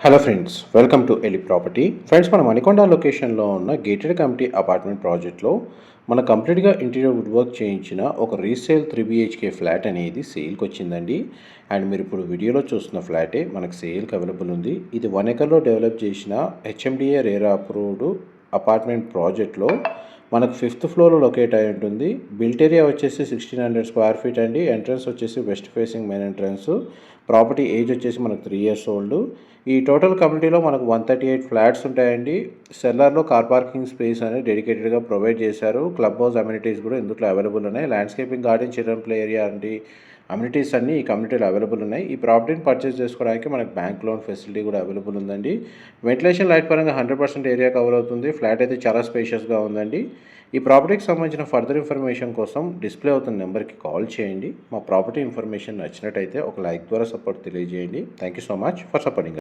Hello friends, welcome to Eli property. Friends, మన మణికొండ లొకేషన్లో ఉన్న గేటెడ్ కమ్యూనిటీ అపార్ట్మెంట్ ప్రాజెక్ట్లో మన కంప్లీట్గా ఇంటీరియర్ వుడ్ వర్క్ చేయించిన ఒక రీసేల్ 3 BHK ఫ్లాట్ అనేది సేల్కి వచ్చిందండి. అండ్ మీరు ఇప్పుడు వీడియోలో చూస్తున్న ఫ్లాటే మనకు సేల్కి అవైలబుల్ ఉంది. ఇది 1 ఎకర్లో డెవలప్ చేసిన హెచ్ఎండిఏ రేరా అప్రూవ్డ్ అపార్ట్మెంట్ ప్రాజెక్ట్లో మనకు 5th ఫ్లోర్లో లొకేట్ అయి ఉంటుంది. బిల్ట్ ఏరియా వచ్చేసి 1600 స్క్వేర్ ఫీట్ అండి. ఎంట్రన్స్ వచ్చేసి west facing main entrance. Property age వచ్చేసి మనకు 3 years ఓల్డ్. ఈ టోటల్ కమ్యూనిటీలో మనకు 138 ఫ్లాట్స్ ఉంటాయండి. సెల్లార్లో కార్ పార్కింగ్ స్పేస్ అనేది డెడికేటెడ్గా ప్రొవైడ్ చేశారు. క్లబ్ హౌస్ అమ్యూనిటీస్ కూడా ఇందులో అవైలబుల్ ఉన్నాయి. Landscaping, garden, children play area అండి, అమ్యూనిటీస్ అన్నీ ఈ కమ్యూనిటీలో అవైలబుల్ ఉన్నాయి. ఈ ప్రాపర్టీని పర్చేస్ చేసుకోవడానికి మనకు బ్యాంక్ లోన్ ఫెసిలిటీ కూడా అవైలబుల్ ఉందండి. వెంటిలేషన్ లైట్ పరంగా 100% ఏరియా కవర్ అవుతుంది. ఫ్లాట్ అయితే చాలా స్పేషియస్గా ఉందండి. ఈ ప్రాపర్టీకి సంబంధించిన ఫర్దర్ ఇన్ఫర్మేషన్ కోసం డిస్ప్లే అవుతున్న నెంబర్కి కాల్ చేయండి. మా ప్రాపర్టీ ఇన్ఫర్మేషన్ నచ్చినట్టయితే ఒక లైక్ ద్వారా సపోర్ట్ తెలియజేయండి. Thank you so much for supporting.